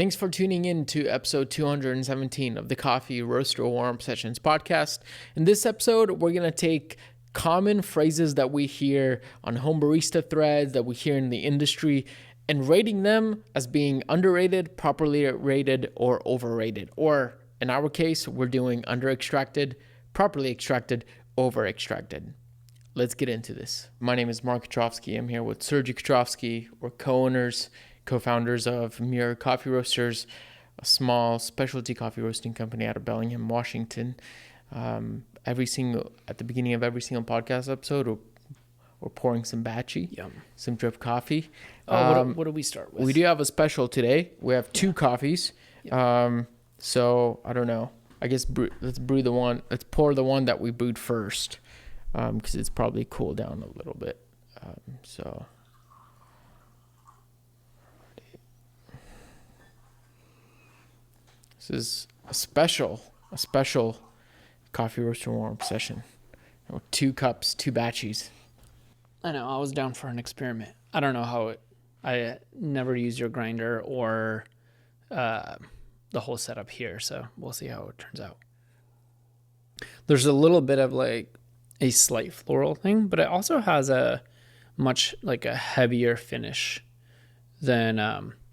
Thanks for tuning in to episode 217 of the Coffee Roaster Warm Sessions podcast. In this episode, we're going to take common phrases that we hear on home barista threads, that we hear in the industry, and rating them as being underrated, properly rated, or overrated. Or in our case, we're doing under-extracted, properly extracted, over-extracted. Let's get into this. My name is Mark Kotrovsky. I'm here with Sergey Kotrovsky. We're co-founders of Mirror Coffee Roasters, a small specialty coffee roasting company out of Bellingham, Washington. At the beginning of every single podcast episode, we're pouring some batchy, some drip coffee. What do we start with? We do have a special today. We have two coffees. So I don't know. I guess let's pour the one that we brewed first, because it's probably cooled down a little bit. This is a special coffee roaster warm session. 2 cups, 2 batchies. I know. I was down for an experiment. I don't know I never used your grinder or the whole setup here, so we'll see how it turns out. There's a little bit of like a slight floral thing, but it also has a much like a heavier finish than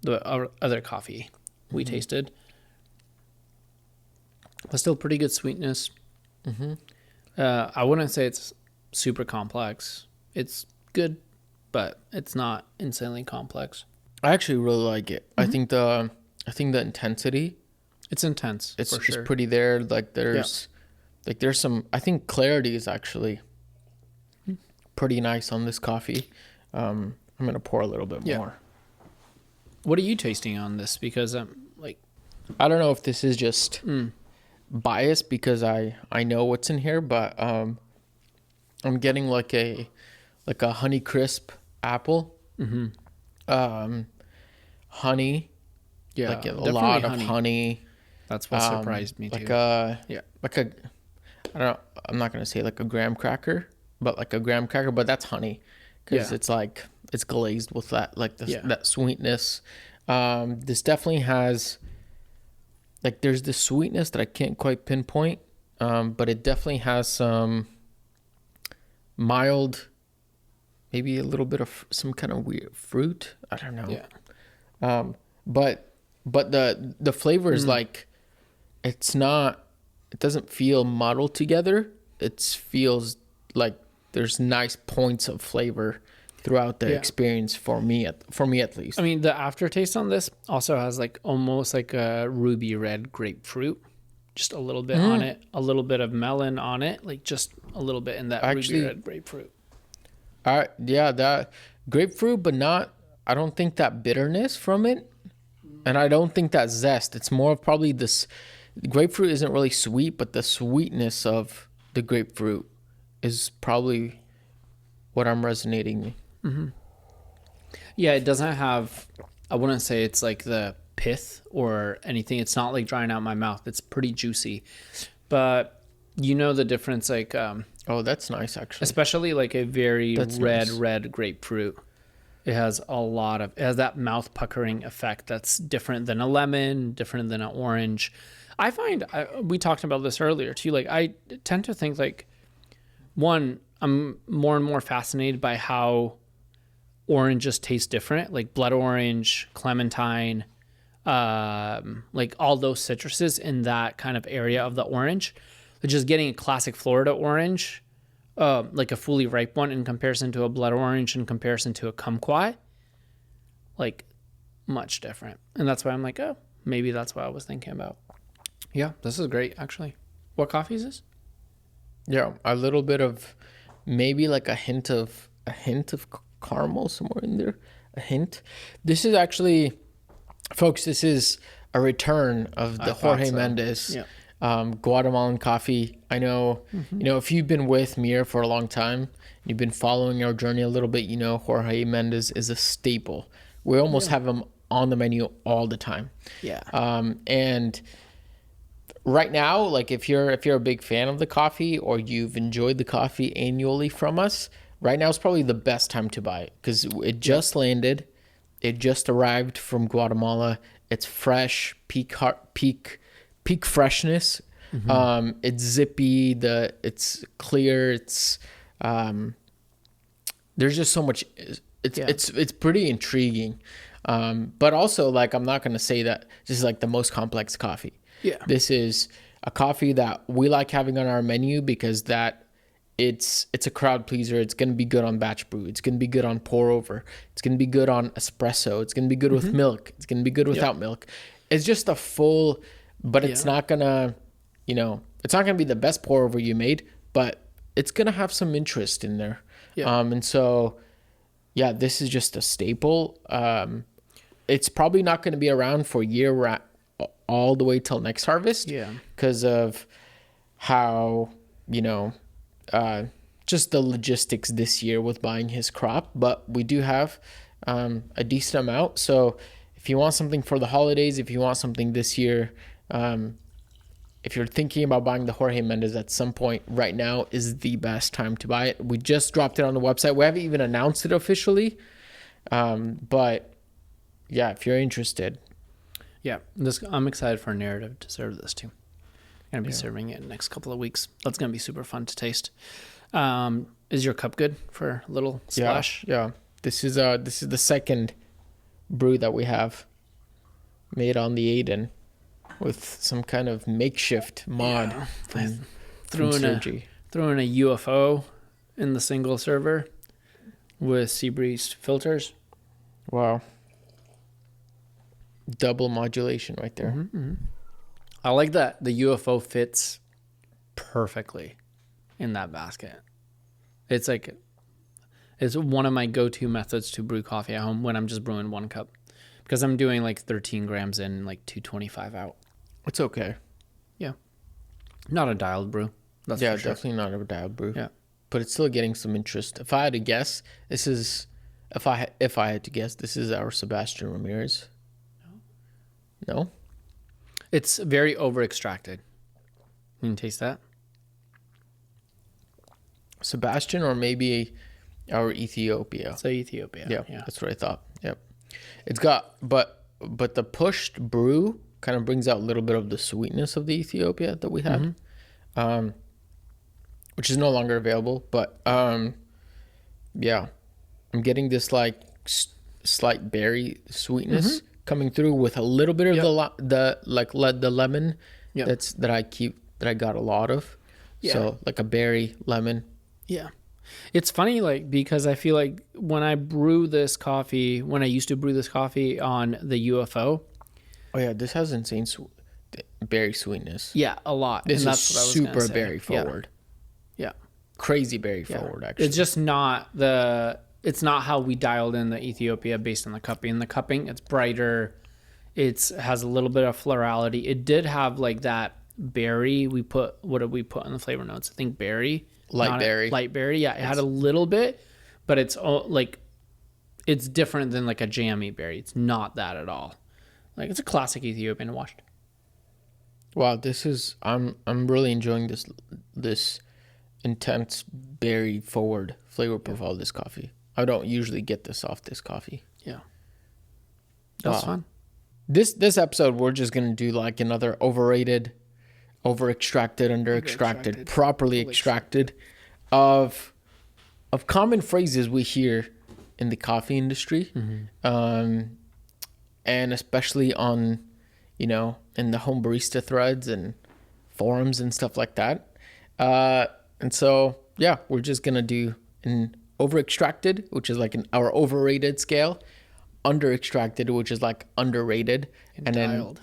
the other coffee we tasted. But still pretty good sweetness. I wouldn't say it's super complex. It's good, but it's not insanely complex. I actually really like it. I think the intensity, it's intense. It's for sure. pretty there. There's some. I think clarity is actually pretty nice on this coffee. I'm gonna pour a little bit more. What are you tasting on this? Because I don't know if this is just bias because I know what's in here, but I'm getting like a honey crisp apple, honey, like a lot of honey. That's what surprised me too. I don't know, I'm not gonna say like a graham cracker, but that's honey because it's like it's glazed with that that sweetness. This definitely has. Like there's this sweetness that I can't quite pinpoint, but it definitely has some mild, maybe a little bit of some kind of weird fruit. I don't know. Yeah. But the flavor is like, it doesn't feel muddled together. It feels like there's nice points of flavor throughout the experience for me at least. I mean, the aftertaste on this also has like almost like a ruby red grapefruit, just a little bit on it, a little bit of melon on it, like just a little bit in that ruby red grapefruit. That grapefruit, but I don't think that bitterness from it, and I don't think that zest. It's more of probably this grapefruit isn't really sweet, but the sweetness of the grapefruit is probably what I'm resonating. Yeah, it doesn't have, I wouldn't say it's like the pith or anything. It's not like drying out my mouth. It's pretty juicy, but you know the difference, like oh, that's nice actually, especially like a very red grapefruit. It has that mouth puckering effect that's different than a lemon, different than an orange. I find we talked about this earlier too, like I tend to think like I'm more and more fascinated by how oranges taste different, like blood orange, clementine, like all those citruses in that kind of area of the orange. But just getting a classic Florida orange, like a fully ripe one in comparison to a blood orange, in comparison to a kumquat, like much different. And that's why I'm like, oh, maybe that's what I was thinking about. Yeah, this is great actually. What coffee is this? Yeah, a little bit of maybe like a hint of caramel somewhere in there. A hint. This is actually, folks, this is a return of the Jorge Mendes Guatemalan coffee. I know, if you've been with Mir for a long time, you've been following our journey a little bit, Jorge Mendes is a staple. We almost have him on the menu all the time. Yeah. And right now, like if you're a big fan of the coffee or you've enjoyed the coffee annually from us, right now is probably the best time to buy it because it just landed. It just arrived from Guatemala It's fresh, peak freshness. It's zippy. It's clear. It's there's just so much. It's pretty intriguing. But also, like, I'm not gonna say that this is like the most complex coffee. Yeah. This is a coffee that we like having on our menu because it's a crowd pleaser. It's gonna be good on batch brew. It's gonna be good on pour over. It's gonna be good on espresso. It's gonna be good with milk. It's gonna be good without milk. It's just a full, but it's not gonna, it's not gonna be the best pour over you made, but it's gonna have some interest in there. Yeah. And so, yeah, this is just a staple. It's probably not going to be around for all the way till next harvest. Yeah. Because of how, just the logistics this year with buying his crop. But we do have a decent amount. So if you want something for the holidays, if you want something this year, if you're thinking about buying the Jorge Mendes at some point, right now is the best time to buy it. We just dropped it on the website. We haven't even announced it officially. But yeah, if you're interested. Yeah, I'm excited for Narrative to serve this too. I'm going to be serving it in the next couple of weeks. That's going to be super fun to taste. Is your cup good for a little splash? Yeah. This is the second brew that we have made on the Aiden with some kind of makeshift mod from Sergi. Threw in a UFO in the single server with Seabreeze filters. Wow. Double modulation right there. Mm-hmm. I like that the UFO fits perfectly in that basket. It's one of my go-to methods to brew coffee at home when I'm just brewing one cup, because I'm doing like 13 grams in, like 225 out. It's okay. Yeah. Not a dialed brew. That's for sure. Definitely not a dialed brew. Yeah. But it's still getting some interest. If I had to guess, this is our Sebastian Ramirez. No? It's very over extracted. You can taste that? Sebastian, or maybe our Ethiopia. So Ethiopia. Yeah, that's what I thought. Yep. It's got, but the pushed brew kind of brings out a little bit of the sweetness of the Ethiopia that we had, which is no longer available. But yeah, I'm getting this like slight berry sweetness coming through with a little bit of the lemon that I got a lot of. Yeah. So like a berry lemon. Yeah. It's funny, like, because I feel like when I used to brew this coffee on the UFO. Oh yeah, this has insane berry sweetness. Yeah, a lot. This is super berry forward. Yeah. Crazy berry forward, actually. It's just not it's not how we dialed in the Ethiopia based on the cupping. In the cupping, it's brighter. It has a little bit of florality. It did have like that berry. What did we put in the flavor notes? I think berry. Light berry. Yeah, it had a little bit, but it's like, it's different than like a jammy berry. It's not that at all. Like, it's a classic Ethiopian washed. Wow, I'm really enjoying this intense berry forward flavor profile of this coffee. I don't usually get this off this coffee. Yeah. That's fun. This episode, we're just going to do like another overrated, over-extracted, under-extracted, properly extracted of common phrases we hear in the coffee industry. And especially on, in the home barista threads and forums and stuff like that. And so, yeah, we're just going to do an over-extracted, which is like our overrated scale, under-extracted, which is like underrated, and then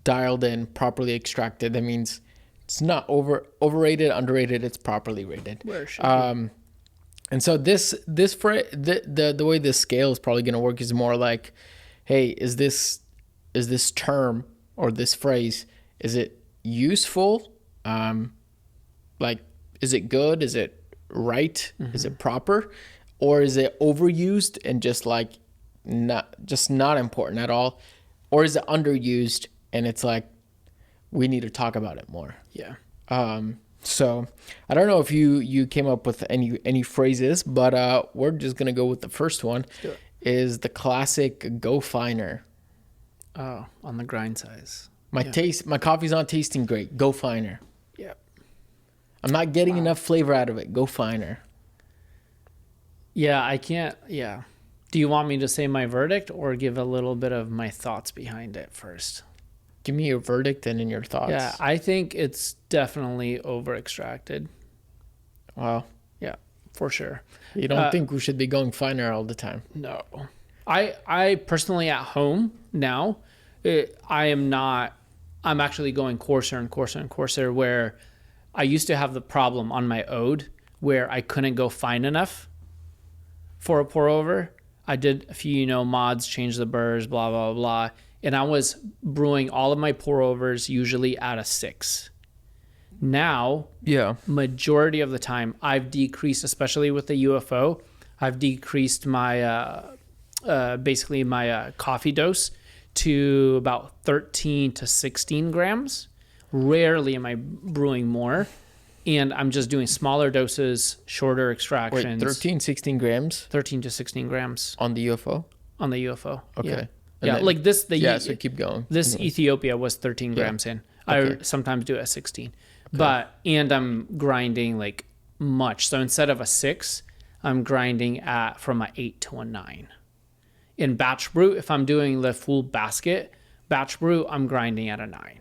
dialed in, properly extracted. That means it's not overrated, underrated, it's properly rated. And so the way this scale is probably going to work is more like, hey, is this term or this phrase, is it useful? Like, is it good? Is it right? Is it proper? Or is it overused and just not important at all? Or is it underused and it's like, we need to talk about it more? Yeah. So I don't know if you came up with any phrases, but we're just gonna go with the first one. Is the classic "go finer." Oh, on the grind size. My coffee's not tasting great. Go finer. Yeah. I'm not getting enough flavor out of it. Go finer. Yeah, I can't. Yeah. Do you want me to say my verdict or give a little bit of my thoughts behind it first? Give me your verdict and then your thoughts. Yeah, I think it's definitely over extracted. Wow. Yeah, for sure. You don't think we should be going finer all the time? No. I personally at home now, I'm actually going coarser and coarser and coarser, where I used to have the problem on my Ode where I couldn't go fine enough for a pour over. I did a few, mods, change the Burrs, blah, blah, blah. And I was brewing all of my pour overs usually at a 6. Now, majority of the time I've decreased, especially with the UFO, I've decreased my, basically my coffee dose to about 13 to 16 grams. Rarely am I brewing more. And I'm just doing smaller doses, shorter extractions. Wait, 13, 16 grams? 13 to 16 grams. On the UFO? On the UFO. Okay. Yeah, then, like this. So keep going. This Ethiopia was 13 grams in. Okay. I sometimes do it at 16. Okay. And I'm grinding like much. So instead of a 6, I'm grinding from an 8 to a 9. In batch brew, if I'm doing the full basket, batch brew, I'm grinding at a 9.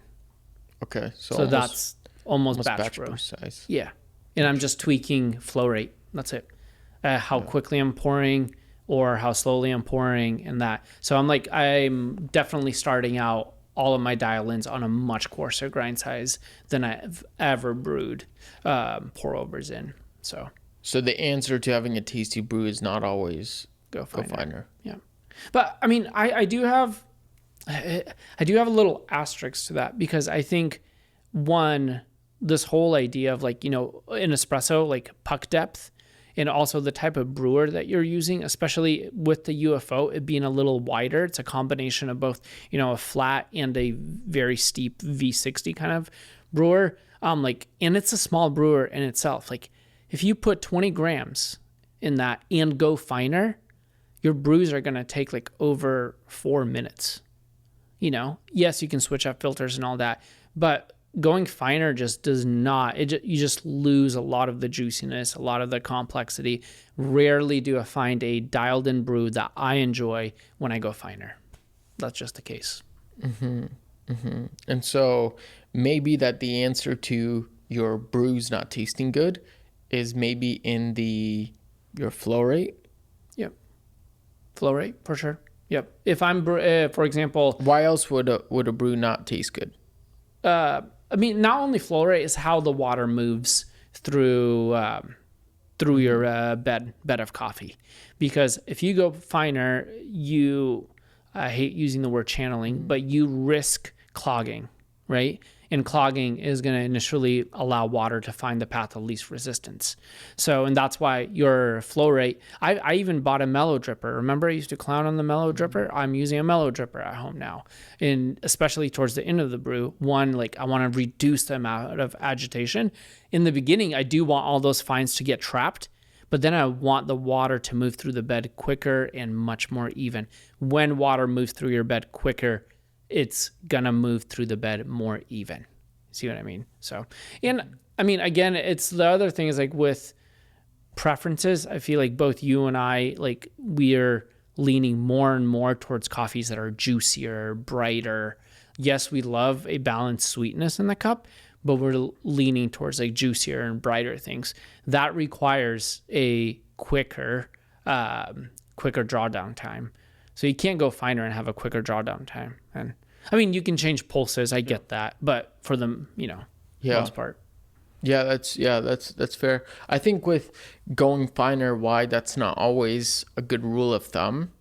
Okay. So that's almost batch brew size. Yeah. And I'm just tweaking flow rate. That's it. How quickly I'm pouring or how slowly I'm pouring and that. So I'm definitely starting out all of my dial-ins on a much coarser grind size than I've ever brewed pour overs in. So the answer to having a tasty brew is not always go finer. Yeah. But I mean, I do have a little asterisk to that, because I think, one, this whole idea of an espresso, like puck depth, and also the type of brewer that you're using, especially with the UFO, it being a little wider. It's a combination of both, a flat and a very steep V60 kind of brewer. And it's a small brewer in itself. Like, if you put 20 grams in that and go finer, your brews are going to take over 4 minutes. Yes, you can switch up filters and all that, but going finer just does not. You just lose a lot of the juiciness, a lot of the complexity. Rarely do I find a dialed in brew that I enjoy when I go finer. That's just the case. Mm-hmm. Mm-hmm. And so maybe that the answer to your brews not tasting good is maybe in your flow rate. Yep. Flow rate for sure. Yep. If I'm, for example, why else would a brew not taste good? I mean, not only flow rate is how the water moves through your bed of coffee. Because if you go finer, I hate using the word channeling, but you risk clogging, right? And clogging is going to initially allow water to find the path of least resistance. And that's why your flow rate, I even bought a mellow dripper. Remember I used to clown on the mellow dripper? I'm using a mellow dripper at home now. And especially towards the end of the brew, I want to reduce the amount of agitation. In the beginning, I do want all those fines to get trapped, but then I want the water to move through the bed quicker and much more even. When water moves through your bed quicker, it's gonna move through the bed more even. See what I mean? So, and I mean, again, it's the other thing is with preferences. I feel like both you and I, we're leaning more and more towards coffees that are juicier, brighter. Yes, we love a balanced sweetness in the cup, but we're leaning towards juicier and brighter things. That requires a quicker drawdown time. So you can't go finer and have a quicker drawdown time. And I mean, you can change pulses. I get that, but for the most part. Yeah, that's fair. I think with going finer, why that's not always a good rule of thumb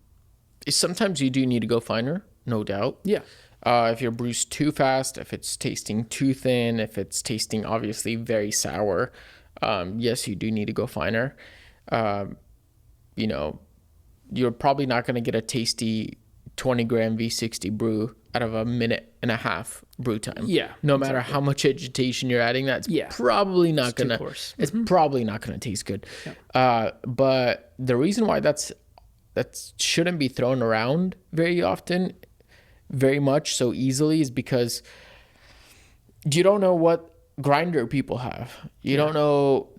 is sometimes you do need to go finer, no doubt. Yeah. If your brew's too fast, if it's tasting too thin, if it's tasting obviously very sour, yes, you do need to go finer. You're probably not going to get a tasty 20 gram V60 brew out of a minute and a half brew time. Yeah. No matter how much agitation you're adding, that's probably not going to, it's probably not going to taste good. Yeah. But the reason why that shouldn't be thrown around very often very much so easily is because you don't know what grinder people have. You don't know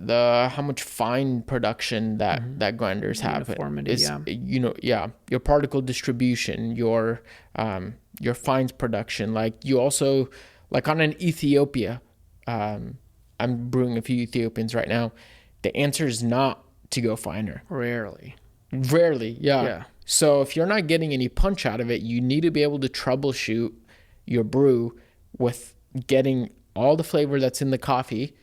how much fine production that grinders have. Uniformity, Your particle distribution, your fines production. Like you also, like on an Ethiopia, I'm brewing a few Ethiopians right now. The answer is not to go finer. Rarely, yeah. So if you're not getting any punch out of it, you need to be able to troubleshoot your brew with getting all the flavor that's in the coffee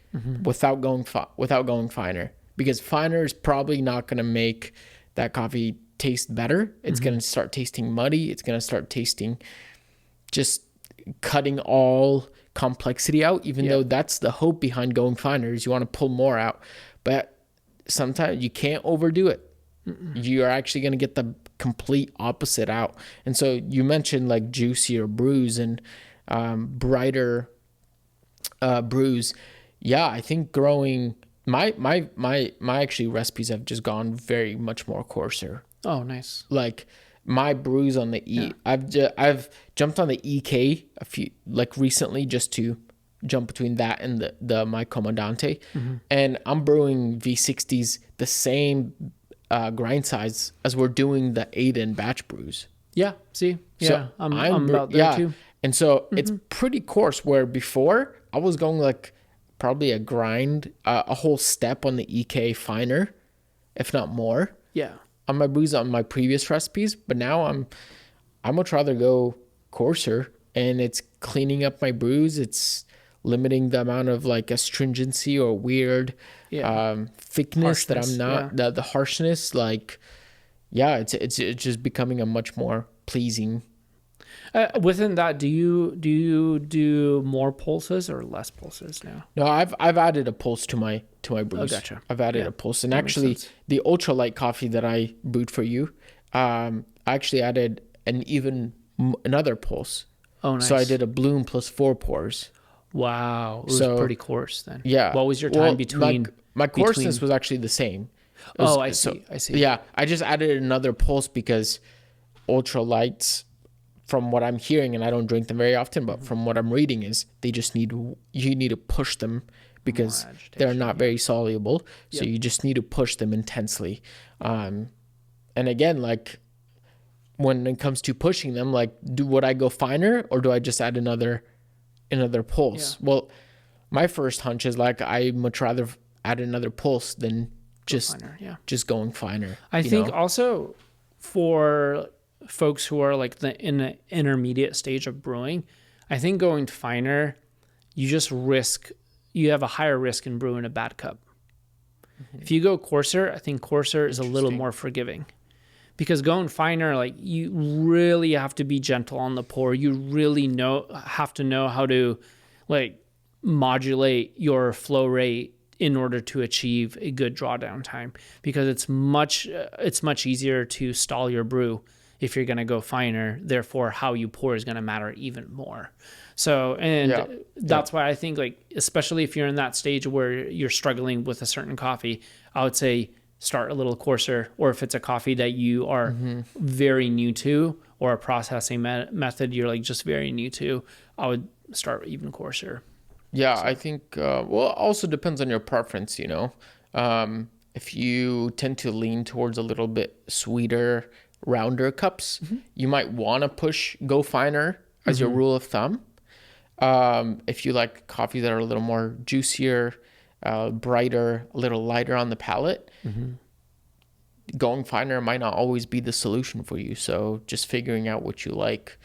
without going finer, because finer is probably not going to make that coffee taste better. It's going to start tasting muddy. It's going to start tasting just cutting all complexity out, even though that's the hope behind going finer is you want to pull more out. But sometimes you can't overdo it. You're actually going to get the complete opposite out. And so you mentioned like juicier brews and brighter brews. Yeah, I think growing my actually recipes have just gone very much more coarser. Oh, nice. Like my brews on the I've jumped on the EK a few, like recently, just to jump between that and the my Comandante, and I'm brewing V60s the same grind size as we're doing the Aiden batch brews. Yeah. See. Yeah. So I'm about there too. And so it's pretty coarse, where before I was going like probably a grind, a whole step on the EK finer, if not more. Yeah. On my brews on my previous recipes, but now I'm much rather go coarser, and it's cleaning up my brews. It's limiting the amount of like astringency or weird thickness that I'm not, the harshness. Like, it's just becoming a much more pleasing. Within that, do you do more pulses or less pulses now? No, I've added a pulse to my brews. Oh, gotcha. I've added a pulse, and actually the ultralight coffee that I brewed for you, I actually added another pulse. Oh, nice. So I did a bloom plus 4 pours. Wow, it was pretty coarse then. Yeah. What was your time between? My coarseness was actually the same. I see. Yeah, I just added another pulse because ultralights, from what I'm hearing, and I don't drink them very often, but from what I'm reading, is you need to push them because they're not very soluble. So you just need to push them intensely. And again, like when it comes to pushing them, like would I go finer or do I just add another pulse? Yeah. Well, my first hunch is like I much rather add another pulse than just going finer. I think also for folks who are like in the intermediate stage of brewing, I think going finer, you have a higher risk in brewing a bad cup. If you go coarser, I think coarser is a little more forgiving, because going finer, like you really have to be gentle on the pour. You really have to know how to like modulate your flow rate in order to achieve a good drawdown time, because it's much easier to stall your brew if you're going to go finer. Therefore, how you pour is going to matter even more. So, that's why I think, like, especially if you're in that stage where you're struggling with a certain coffee, I would say start a little coarser. Or if it's a coffee that you are very new to, or a processing method you're like just very new to, I would start even coarser. Yeah, so I think, also depends on your preference, if you tend to lean towards a little bit sweeter, rounder cups, you might want to go finer as your rule of thumb. If you like coffee that are a little more juicier, brighter, a little lighter on the palate, going finer might not always be the solution for you. So just figuring out what you like.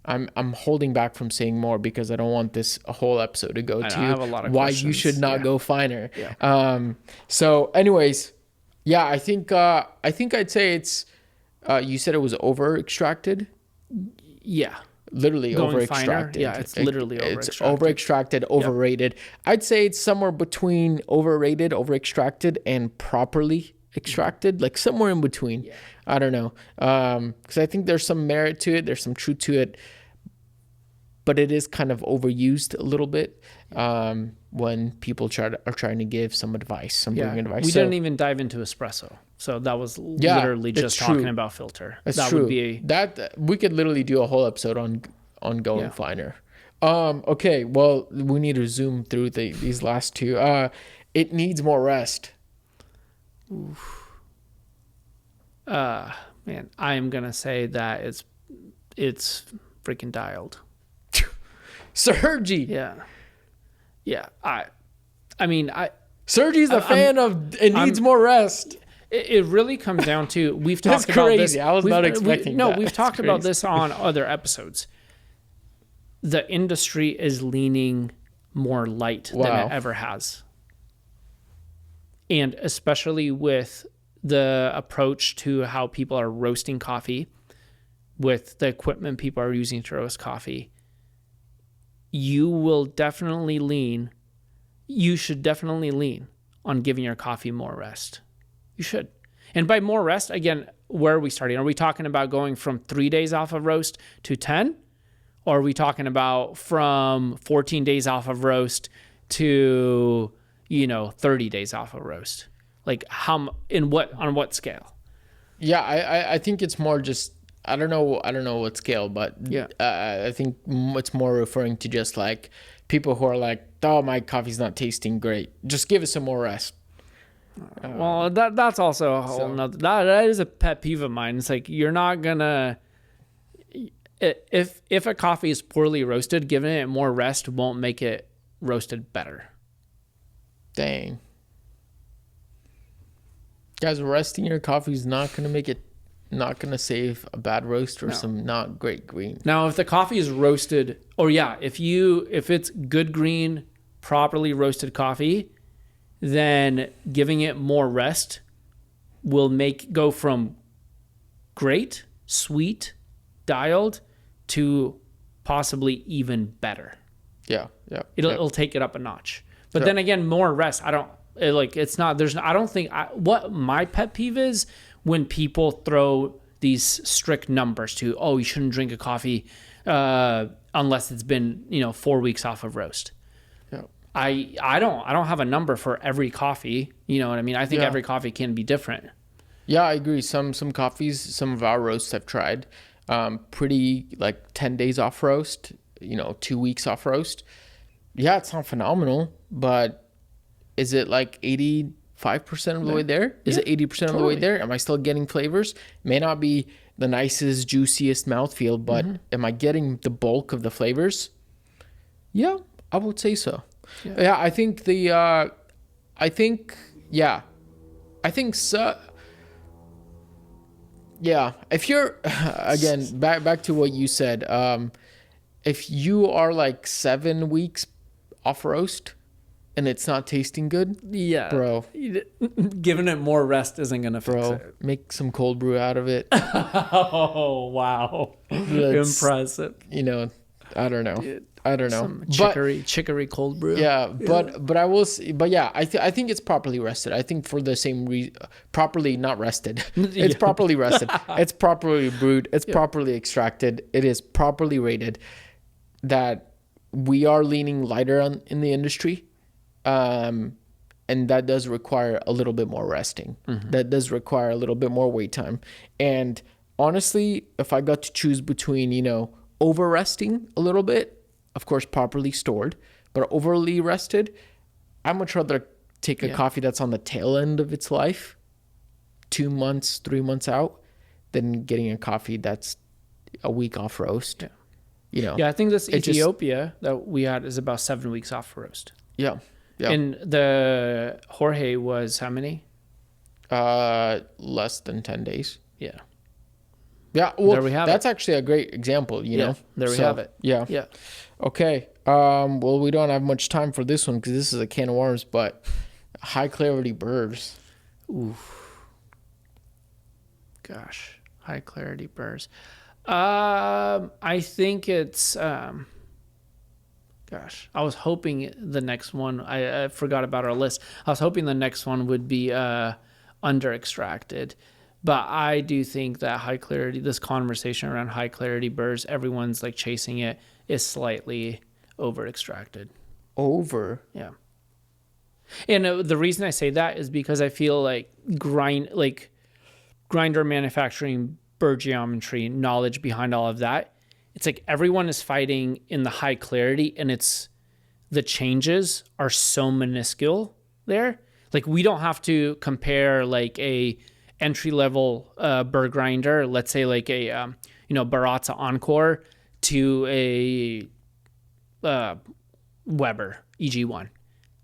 I'm holding back from saying more because I don't want this whole episode to go to why you should not go finer. Yeah. So anyways, I think I'd say it's, you said it was over extracted. Yeah. Literally over extracted. Yeah, it's literally over extracted. It's over extracted, overrated. Yep. I'd say it's somewhere between overrated, over extracted, and properly extracted, like somewhere in between. Yeah. I don't know. Because I think there's some merit to it, there's some truth to it, but it is kind of overused a little bit when people are trying to give some advice, brewing advice. We didn't even dive into espresso. So that was literally just talking about filter. That would be that we could literally do a whole episode on going finer. Okay, well, we need to zoom through these last two. It needs more rest. Oof. Man, I'm gonna say that it's freaking dialed. Sergi. Yeah. I mean, Sergi's a fan of it needs more rest. It really comes down to we've talked That's about crazy. this. I was not expecting that. No, we've talked about this on other episodes. The industry is leaning more light than it ever has. And especially with the approach to how people are roasting coffee, with the equipment people are using to roast coffee, you should definitely lean on giving your coffee more rest. You should. And by more rest, again, where are we starting? Are we talking about going from 3 days off of roast to 10? Or are we talking about from 14 days off of roast to, 30 days off of roast? Like on what scale? Yeah, I think it's more just, I don't know what scale, but I think it's more referring to just like people who are like, oh, my coffee's not tasting great. Just give it some more rest. Well, that's also a whole nother, that is a pet peeve of mine. It's like, you're not gonna, if a coffee is poorly roasted, giving it more rest won't make it roasted better. Dang. Guys, resting your coffee is not going to save a bad roast or some not great green. Now, if the coffee is roasted, if it's good green, properly roasted coffee, then giving it more rest will go from great, sweet, dialed to possibly even better. Yeah. It'll take it up a notch. But then again, more rest, what my pet peeve is when people throw these strict numbers to, you shouldn't drink a coffee unless it's been, 4 weeks off of roast. Yeah. I don't have a number for every coffee. You know what I mean? I think every coffee can be different. Yeah, I agree. Some coffees, some of our roasts I've tried, pretty like 10 days off roast, 2 weeks off roast. Yeah, it's not phenomenal, but is it like 85% of the way there? Is it 80% of the way there? Am I still getting flavors? May not be the nicest, juiciest mouthfeel, but am I getting the bulk of the flavors? Yeah, I would say so. Yeah, I think so. Yeah, if you're, again, back to what you said, if you are like 7 weeks off roast, and it's not tasting good, bro, giving it more rest isn't gonna fix it. Make some cold brew out of it. Oh wow, impressive. I don't know. Dude, I don't know. Some chicory cold brew. Yeah, but I will. I think it's properly rested. I think for the same reason, properly not rested. It's properly rested. It's properly brewed. It's properly extracted. It is properly rated. That we are leaning lighter in the industry. And that does require a little bit more resting. That does require a little bit more wait time. And honestly, if I got to choose between, over resting a little bit, of course, properly stored, but overly rested, I'd much rather take a coffee that's on the tail end of its life, 2 months, 3 months out, than getting a coffee that's a week off roast. I think this Ethiopia that we had is about 7 weeks off roast. Yeah. And the Jorge was how many? Less than 10 days. Yeah. Yeah. Well, there we have that's actually a great example, know? There we have it. Yeah. Yeah. Okay. Well, we don't have much time for this one because this is a can of worms, but high clarity Burrs. Oof. Gosh. High clarity Burrs. I think it's, gosh, I was hoping the next one, I forgot about our list. I was hoping the next one would be under extracted. But I do think that high clarity, this conversation around high clarity Burrs, everyone's like chasing it, is slightly over extracted. Over? Yeah. And the reason I say that is because I feel like grinder manufacturing, burr geometry, knowledge behind all of that, it's like everyone is fighting in the high clarity, and the changes are so minuscule there. Like we don't have to compare like a entry level burr grinder, let's say like a Baratza Encore, to a Weber EG1.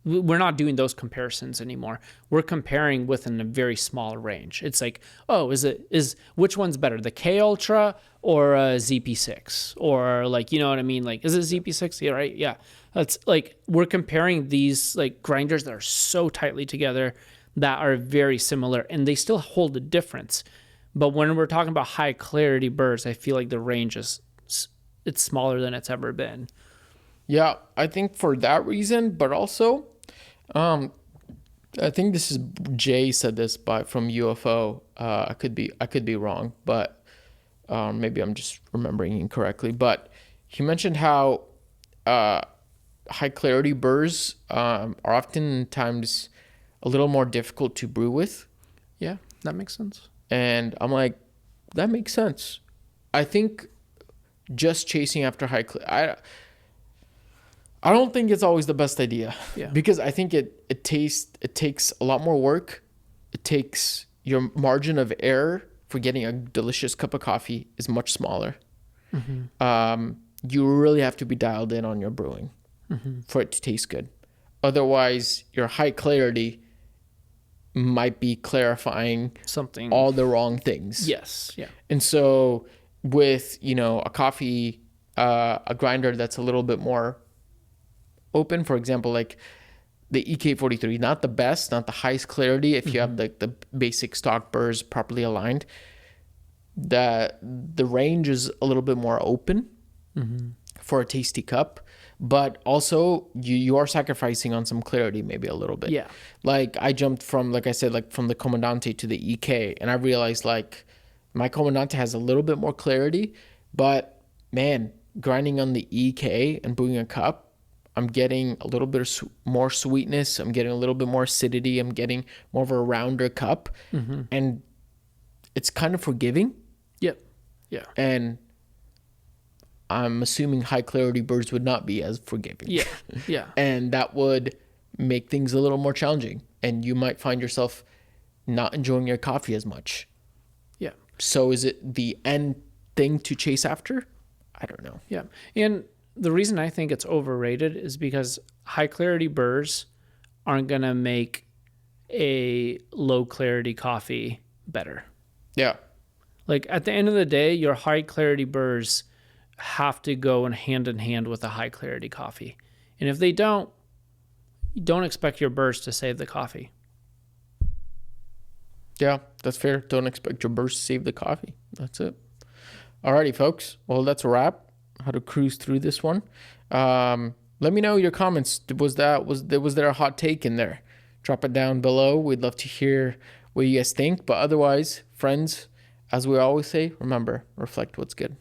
We're not doing those comparisons anymore. We're comparing within a very small range. It's like, oh, is which one's better, the K Ultra or a ZP6, or like, you know what I mean? Like, is it ZP6? Yeah, right. Yeah, that's like we're comparing these like grinders that are so tightly together that are very similar, and they still hold a difference. But when we're talking about high clarity burrs, I feel like the range it's smaller than it's ever been. Yeah, I think for that reason, but also, I think this is Jay said this from UFO. I could be wrong, but maybe I'm just remembering incorrectly. But he mentioned how high clarity burrs are oftentimes a little more difficult to brew with. Yeah, that makes sense. And I'm like, that makes sense. I think just chasing after high clarity, I don't think it's always the best idea. Yeah. Because I think it takes a lot more work. It takes your margin of error for getting a delicious cup of coffee is much smaller. Mm-hmm. You really have to be dialed in on your brewing for it to taste good. Otherwise, your high clarity might be clarifying something, all the wrong things. Yes. Yeah. And so with, a coffee, a grinder that's a little bit more open, for example, like the EK43, not the best, not the highest clarity. If you have like the basic stock burrs properly aligned, the range is a little bit more open for a tasty cup, but also you are sacrificing on some clarity, maybe a little bit. Yeah. Like I jumped from, like I said, like from the Comandante to the EK, and I realized like my Comandante has a little bit more clarity, but man, grinding on the EK and brewing a cup, I'm getting a little bit of more sweetness. I'm getting a little bit more acidity. I'm getting more of a rounder cup. And it's kind of forgiving. Yep. Yeah. And I'm assuming high clarity burrs would not be as forgiving. Yeah. Yeah. And that would make things a little more challenging. And you might find yourself not enjoying your coffee as much. Yeah. So is it the end thing to chase after? I don't know. Yeah. And the reason I think it's overrated is because high clarity burrs aren't going to make a low clarity coffee better. Yeah. Like at the end of the day, your high clarity burrs have to go in hand with a high clarity coffee. And if they don't, you don't expect your burrs to save the coffee. Yeah, that's fair. Don't expect your burrs to save the coffee. That's it. Alrighty, folks. Well, that's a wrap. How to cruise through this one. Let me know your comments. Was there a hot take in there? Drop it down below. We'd love to hear what you guys think. But otherwise, friends, as we always say, remember, reflect what's good.